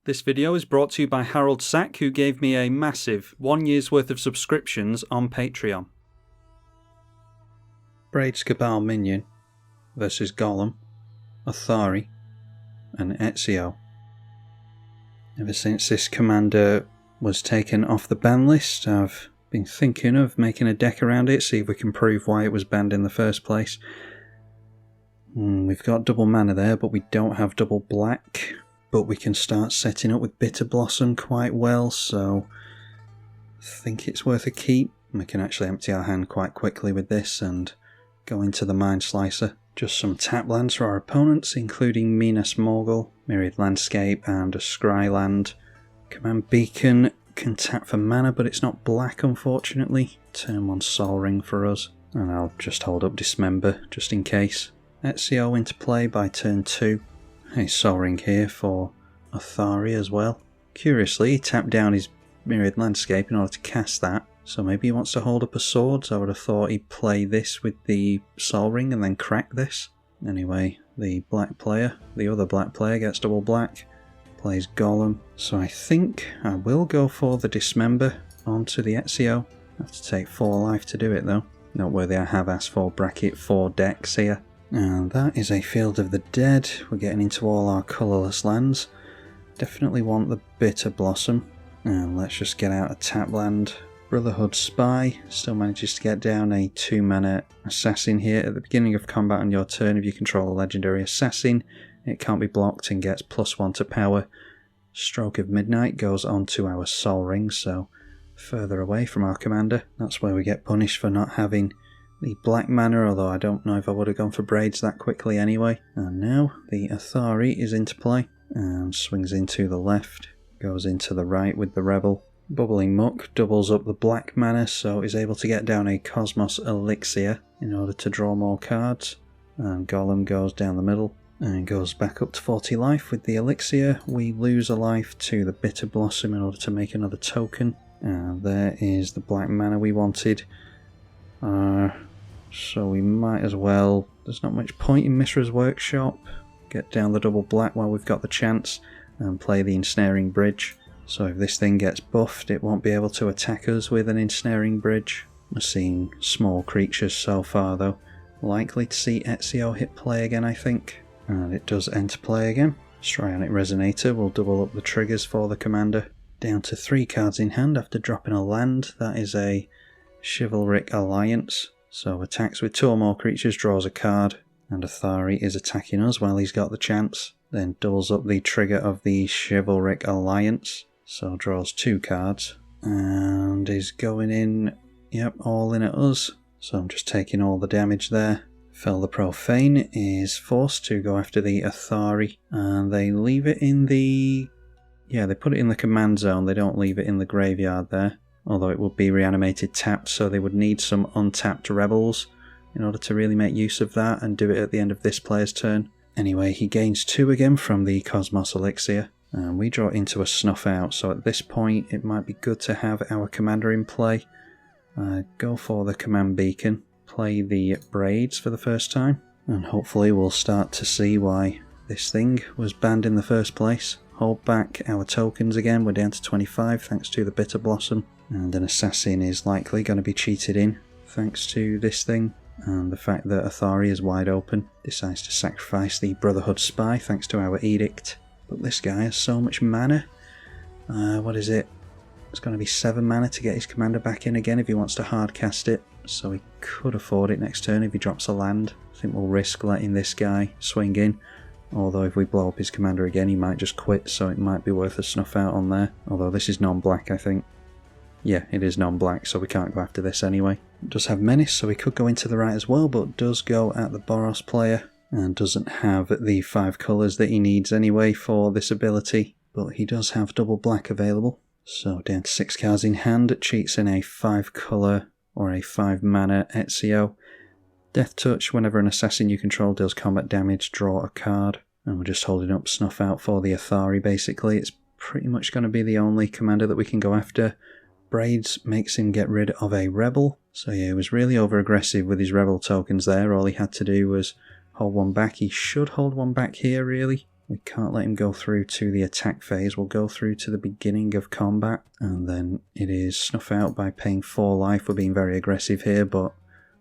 This video is brought to you by Harold Sack, who gave me a massive 1 year's worth of subscriptions on Patreon. Braids Cabal Minion versus Golem, Athari and Ezio. Ever since this commander was taken off the ban list, I've been thinking of making a deck around it, see if we can prove why it was banned in the first place. We've got double mana there, but we don't have double black. But we can start setting up with Bitter Blossom quite well, so I think it's worth a keep. We can actually empty our hand quite quickly with this and go into the Mind Slicer. Just some tap lands for our opponents, including Minas Morgul, Myriad Landscape and a Scryland. Command Beacon can tap for mana, but it's not black unfortunately. Turn 1 Sol Ring for us, and I'll just hold up Dismember just in case. Ezio into play by turn 2. A Sol Ring here for Athari as well. Curiously, he tapped down his Myriad Landscape in order to cast that, so maybe he wants to hold up a sword, so I would have thought he'd play this with the Sol Ring and then crack this. Anyway, the other black player gets double black, plays Golem, so I think I will go for the Dismember onto the Ezio. I have to take 4 life to do it though. Noteworthy, I have asked for bracket 4 decks here. And that is a Field of the Dead. We're getting into all our colourless lands. Definitely want the Bitter Blossom. And let's just get out a tap land. Brotherhood Spy still manages to get down a 2 mana assassin here. At the beginning of combat on your turn, if you control a legendary assassin, it can't be blocked and gets +1 to power. Stroke of Midnight goes onto our Sol Ring, so further away from our commander. That's where we get punished for not having the black mana, although I don't know if I would have gone for Braids that quickly anyway. And now the Athari is into play and swings into the left, goes into the right with the Rebel. Bubbling Muck doubles up the black mana, so is able to get down a Cosmos Elixir in order to draw more cards. And Golem goes down the middle and goes back up to 40 life with the Elixir. We lose a life to the Bitter Blossom in order to make another token. And there is the black mana we wanted. So we might as well, there's not much point in Mishra's Workshop, get down the double black while we've got the chance and play the Ensnaring Bridge. So if this thing gets buffed, it won't be able to attack us with an Ensnaring Bridge. We're seeing small creatures so far though. Likely to see Ezio hit play again, I think. And it does enter play again. Strionic Resonator will double up the triggers for the commander. Down to 3 cards in hand after dropping a land. That is a Chivalric Alliance. So attacks with 2 or more creatures, draws a card, and Athari is attacking us while he's got the chance. Then doubles up the trigger of the Chivalric Alliance, so draws 2 cards, and is going in, yep, all in at us. So I'm just taking all the damage there. Fel the Profane is forced to go after the Athari, and they leave it in the... yeah, they put it in the command zone, they don't leave it in the graveyard there. Although it would be reanimated tapped, so they would need some untapped rebels in order to really make use of that and do it at the end of this player's turn. Anyway, he gains 2 again from the Cosmos Elixir, and we draw into a Snuff Out, so at this point it might be good to have our commander in play. Go for the Command Beacon, play the Braids for the first time, and hopefully we'll start to see why this thing was banned in the first place. Hold back our tokens again, we're down to 25 thanks to the Bitter Blossom. And an assassin is likely going to be cheated in thanks to this thing, and the fact that Athari is wide open. Decides to sacrifice the Brotherhood Spy thanks to our Edict. But this guy has so much mana. What is it? It's going to be 7 mana to get his commander back in again if he wants to hard cast it. So he could afford it next turn if he drops a land. I think we'll risk letting this guy swing in. Although if we blow up his commander again he might just quit, so it might be worth a Snuff Out on there. Although this is non-black I think. Yeah, it is non-black, so we can't go after this anyway. It does have Menace, so we could go into the right as well, but does go at the Boros player, and doesn't have the 5 colours that he needs anyway for this ability, but he does have double black available. So down to 6 cards in hand, it cheats in a 5 colour or a 5 mana Ezio. Death Touch, whenever an assassin you control does combat damage, draw a card. And we're just holding up Snuff Out for the Athari basically. It's pretty much going to be the only commander that we can go after. Braids makes him get rid of a Rebel, so yeah, he was really over aggressive with his Rebel tokens there. All he had to do was hold one back. He should hold one back here really, We can't let him go through to the attack phase. We'll go through to the beginning of combat, and then it is snuff out by paying 4 life. We're being very aggressive here, but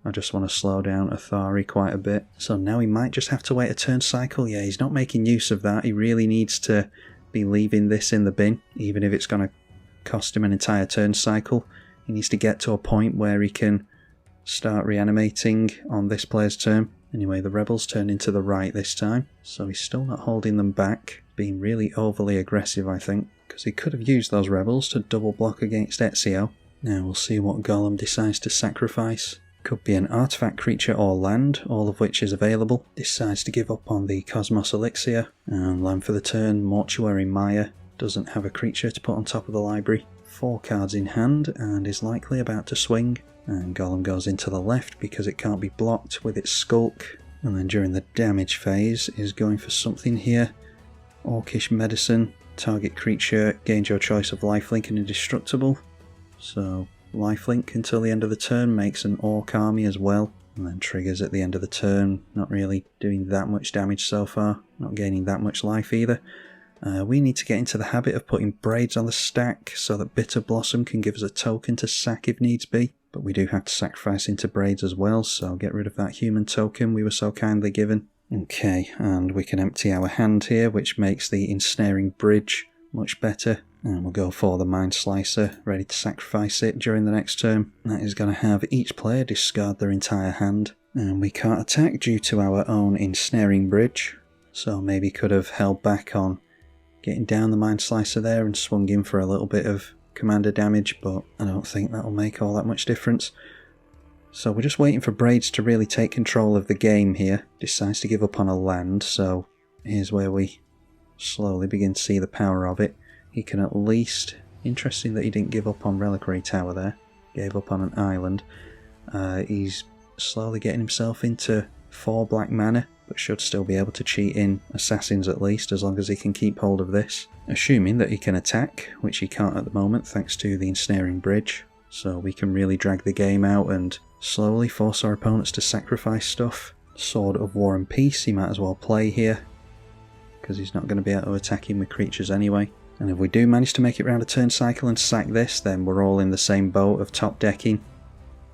I just want to slow down Athari quite a bit. So now he might just have to wait a turn cycle. Yeah, he's not making use of that. He really needs to be leaving this in the bin, even if it's going to cost him an entire turn cycle. He needs to get to a point where he can start reanimating on this player's turn. Anyway, the rebels turned into the right this time, so he's still not holding them back, being really overly aggressive, I think, because he could have used those rebels to double block against Ezio. Now we'll see what Golem decides to sacrifice. Could be an artifact, creature or land, all of which is available. Decides to give up on the Cosmos Elixir, and land for the turn. Mortuary Maya doesn't have a creature to put on top of the library. 4 cards in hand, and is likely about to swing. And Golem goes into the left because it can't be blocked with its Skulk. And then during the damage phase is going for something here. Orcish Medicine, target creature, gains your choice of lifelink and indestructible. So lifelink until the end of the turn, makes an Orc army as well. And then triggers at the end of the turn, not really doing that much damage so far, not gaining that much life either. We need to get into the habit of putting Braids on the stack so that Bitter Blossom can give us a token to sack if needs be. But we do have to sacrifice into Braids as well, so get rid of that human token we were so kindly given. Okay, and we can empty our hand here, which makes the Ensnaring Bridge much better. And we'll go for the Mind Slicer, ready to sacrifice it during the next turn. That is going to have each player discard their entire hand. And we can't attack due to our own Ensnaring Bridge, so maybe could have held back on getting down the Mind Slicer there and swung in for a little bit of commander damage, but I don't think that'll make all that much difference. So we're just waiting for Braids to really take control of the game here. Decides to give up on a land, so here's where we slowly begin to see the power of it. He can at least... Interesting that he didn't give up on Reliquary Tower there. Gave up on an island. He's slowly getting himself into 4 black mana, but should still be able to cheat in assassins at least, as long as he can keep hold of this. Assuming that he can attack, which he can't at the moment thanks to the Ensnaring Bridge. So we can really drag the game out and slowly force our opponents to sacrifice stuff. Sword of War and Peace he might as well play here, because he's not going to be able to attack him with creatures anyway. And if we do manage to make it round a turn cycle and sack this, then we're all in the same boat of top decking.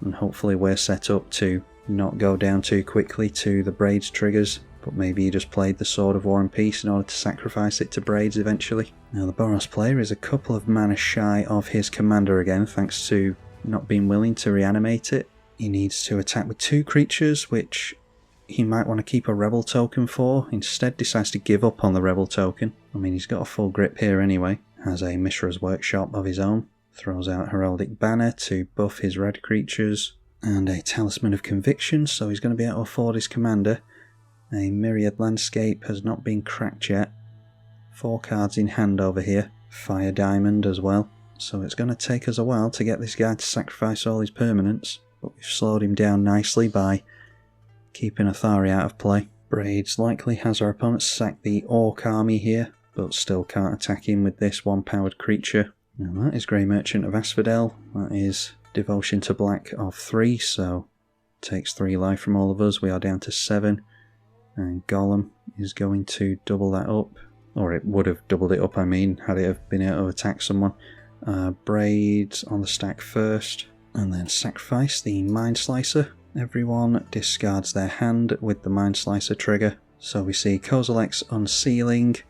And hopefully we're set up to not go down too quickly to the Braids triggers, but maybe he just played the Sword of War and Peace in order to sacrifice it to Braids eventually. Now the Boros player is a couple of mana shy of his commander again, thanks to not being willing to reanimate it. He needs to attack with 2 creatures, which he might want to keep a Rebel token for. Instead decides to give up on the Rebel token. I mean, he's got a full grip here anyway. Has a Mishra's Workshop of his own. Throws out Heraldic Banner to buff his red creatures. And a Talisman of Conviction, so he's going to be able to afford his commander. A Myriad Landscape has not been cracked yet. 4 cards in hand over here. Fire Diamond as well. So it's going to take us a while to get this guy to sacrifice all his permanents. But we've slowed him down nicely by keeping Athari out of play. Braids likely has our opponents sack the Orc army here, but still can't attack him with this 1-powered creature. Now that is Grey Merchant of Asphodel. That is Devotion to Black of 3, so takes 3 life from all of us. We are down to 7. And Golem is going to double that up. Or it would have doubled it up, I mean, had it have been able to attack someone. Braids on the stack first. And then sacrifice the Mind Slicer. Everyone discards their hand with the Mind Slicer trigger. So we see Kozilek's Unsealing,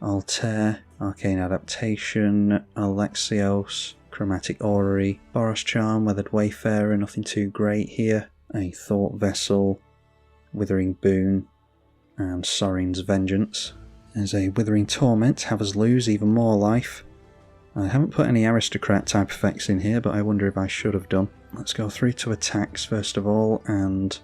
Altair, Arcane Adaptation, Alexios, Chromatic Orrery, Boros Charm, Weathered Wayfarer, nothing too great here. A Thought Vessel, Withering Boon, and Sorin's Vengeance. There's a Withering Torment, have us lose even more life. I haven't put any Aristocrat type effects in here, but I wonder if I should have done. Let's go through to attacks first of all, and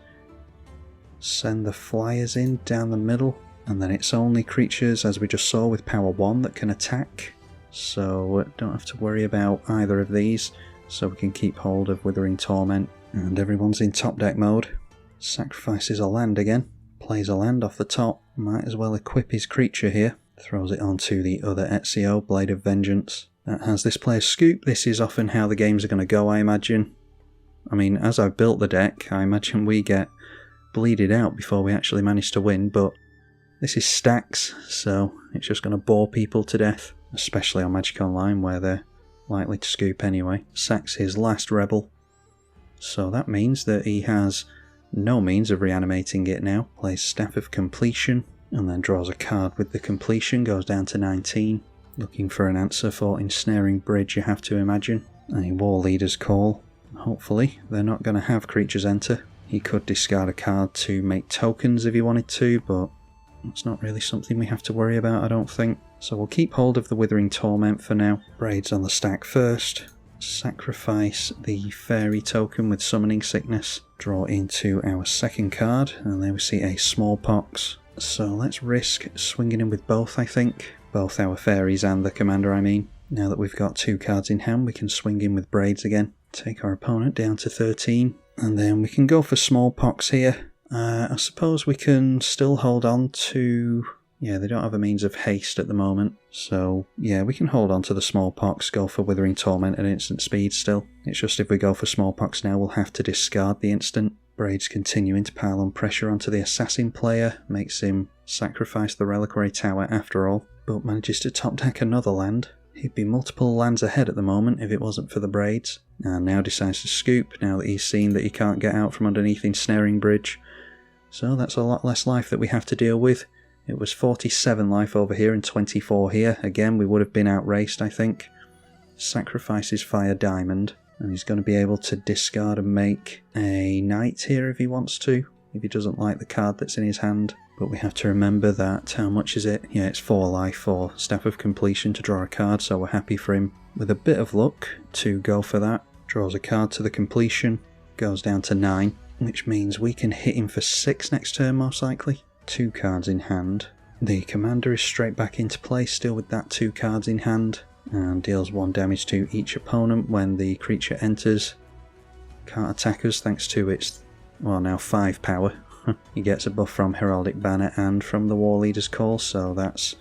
send the Flyers in down the middle. And then it's only creatures, as we just saw, with power 1 that can attack. So don't have to worry about either of these, so we can keep hold of Withering Torment. And everyone's in top deck mode. Sacrifices a land again. Plays a land off the top. Might as well equip his creature here. Throws it onto the other Ezio, Blade of Vengeance. That has this player's Scoop. This is often how the games are going to go, I imagine. I mean, as I've built the deck, I imagine we get bleeded out before we actually manage to win, but This is Stax, so it's just going to bore people to death, especially on Magic Online where they're likely to scoop anyway. Sacks his last rebel, so that means that he has no means of reanimating it now. Plays Staff of Completion, and then draws a card with the completion, goes down to 19. Looking for an answer for Ensnaring Bridge, you have to imagine. A War Leader's Call. Hopefully they're not going to have creatures enter. He could discard a card to make tokens if he wanted to, but it's not really something we have to worry about, I don't think. So we'll keep hold of the Withering Torment for now. Braids on the stack first. Sacrifice the Fairy token with Summoning Sickness. Draw into our second card, and there we see a Smallpox. So let's risk swinging in with both, I think. Both our Fairies and the Commander, I mean. Now that we've got 2 cards in hand, we can swing in with Braids again. Take our opponent down to 13. And then we can go for Smallpox here. I suppose we can still hold on to... Yeah, they don't have a means of haste at the moment. So, yeah, we can hold on to the Smallpox, go for Withering Torment at instant speed still. It's just if we go for Smallpox now, we'll have to discard the instant. Braids continuing to pile on pressure onto the Assassin player, makes him sacrifice the Reliquary Tower after all, but manages to top deck another land. He'd be multiple lands ahead at the moment if it wasn't for the Braids, and now decides to scoop now that he's seen that he can't get out from underneath Ensnaring Bridge. So that's a lot less life that we have to deal with. It was 47 life over here and 24 here. Again, we would have been outraced, I think. Sacrifices Fire Diamond, and he's going to be able to discard and make a Knight here if he wants to, if he doesn't like the card that's in his hand. But we have to remember that, how much is it? Yeah, it's 4 life for Staff of Completion to draw a card, so we're happy for him, with a bit of luck, to go for that. Draws a card to the completion, goes down to 9, which means we can hit him for 6 next turn most likely. 2 cards in hand. The Commander is straight back into play still with that 2 cards in hand, and deals 1 damage to each opponent when the creature enters. Can't attack us thanks to its, well, now 5 power. He gets a buff from Heraldic Banner and from the War Leader's Call, so that's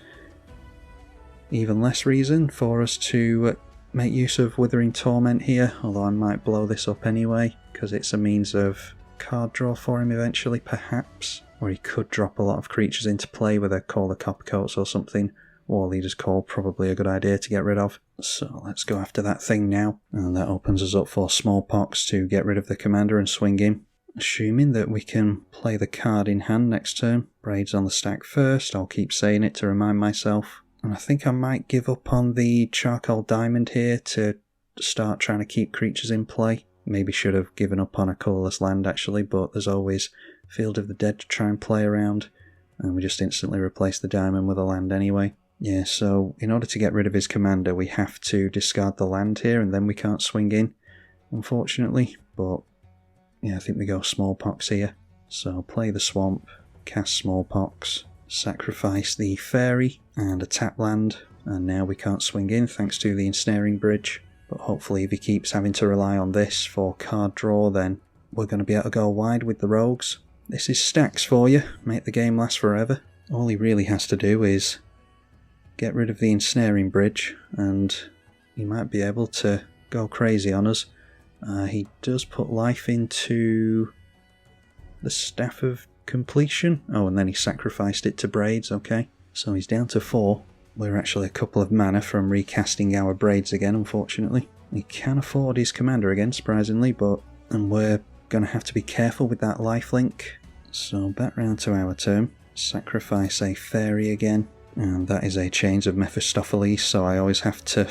even less reason for us to make use of Withering Torment here, although I might blow this up anyway, because it's a means of card draw for him eventually, perhaps. Or he could drop a lot of creatures into play with a Call of Coppercoats or something. War Leader's Call, probably a good idea to get rid of. So let's go after that thing now. And that opens us up for Smallpox to get rid of the Commander and swing in. Assuming that we can play the card in hand next turn. Braids on the stack first, I'll keep saying it to remind myself. And I think I might give up on the Charcoal Diamond here to start trying to keep creatures in play. Maybe should have given up on a colourless land actually, but there's always Field of the Dead to try and play around. And we just instantly replace the diamond with a land anyway. Yeah, so in order to get rid of his Commander, we have to discard the land here, and then we can't swing in, unfortunately. But yeah, I think we go Smallpox here. So play the Swamp, cast Smallpox, sacrifice the Fairy, and a tap land. And now we can't swing in thanks to the Ensnaring Bridge. But hopefully if he keeps having to rely on this for card draw, then we're going to be able to go wide with the Rogues. This is Stax for you, make the game last forever. All he really has to do is get rid of the Ensnaring Bridge, and he might be able to go crazy on us. He does put life into the Staff of Completion. Oh, and then he sacrificed it to Braids, okay. So he's down to 4. We're actually a couple of mana from recasting our Braids again, unfortunately. He can afford his Commander again, surprisingly, and we're going to have to be careful with that lifelink. So back round to our turn. Sacrifice a Fairy again. And that is a Chains of Mephistopheles, so I always have to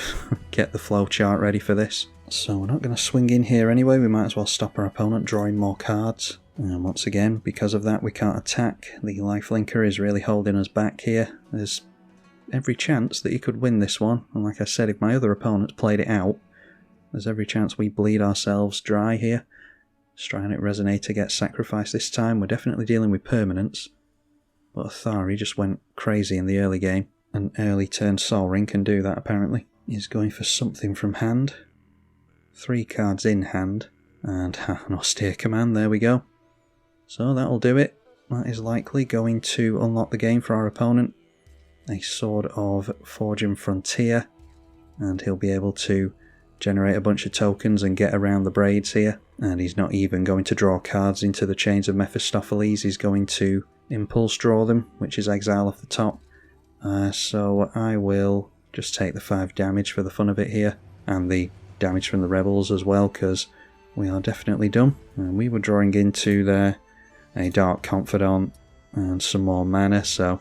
get the flow chart ready for this. So we're not going to swing in here anyway, we might as well stop our opponent drawing more cards. And once again, because of that we can't attack. The lifelinker is really holding us back here. There's every chance that he could win this one, and like I said, if my other opponents played it out, there's every chance we bleed ourselves dry here. Strionic Resonator gets sacrificed this time. We're definitely dealing with permanents, but Athari just went crazy in the early game. An early turn Sol Ring can do that apparently. He's going for something from hand. 3 cards in hand, and an Austere Command, there we go. So that'll do it. That is likely going to unlock the game for our opponent. A Sword of Forge and Frontier, and he'll be able to generate a bunch of tokens and get around the Braids here. And he's not even going to draw cards into the Chains of Mephistopheles, he's going to impulse draw them, which is exile off the top. So I will just take the 5 damage for the fun of it here, and the damage from the rebels as well, because we are definitely done. And we were drawing into there a Dark Confidant and some more mana, so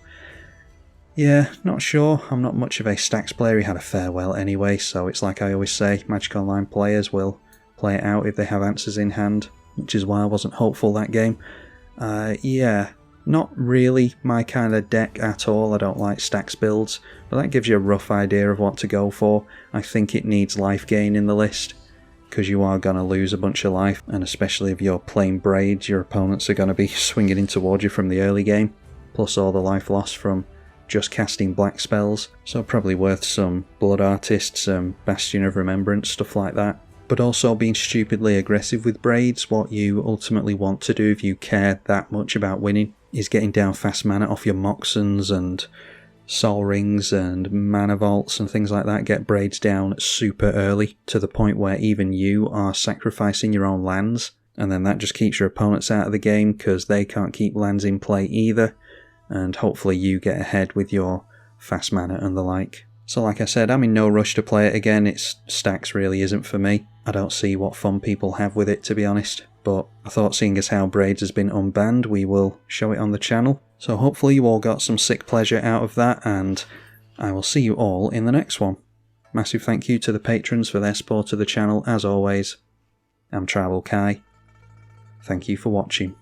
yeah, not sure. I'm not much of a Stax player. He had a farewell anyway, so it's like I always say, Magic Online players will play it out if they have answers in hand, which is why I wasn't hopeful that game. Yeah, not really my kind of deck at all. I don't like Stax builds, but that gives you a rough idea of what to go for. I think it needs life gain in the list, because you are going to lose a bunch of life, and especially if you're playing Braids, your opponents are going to be swinging in towards you from the early game, plus all the life loss from just casting black spells, so probably worth some Blood Artists, Bastion of Remembrance, stuff like that. But also being stupidly aggressive with Braids. What you ultimately want to do if you care that much about winning is getting down fast mana off your Moxons and Sol Rings and Mana Vaults and things like that. Get Braids down super early, to the point where even you are sacrificing your own lands, and then that just keeps your opponents out of the game because they can't keep lands in play either, and hopefully you get ahead with your fast mana and the like. So like I said, I'm in no rush to play it again. Stax really isn't for me. I don't see what fun people have with it, to be honest. But I thought, seeing as how Braids has been unbanned, we will show it on the channel. So hopefully you all got some sick pleasure out of that, and I will see you all in the next one. Massive thank you to the patrons for their support of the channel, as always. I'm tribalkai. Thank you for watching.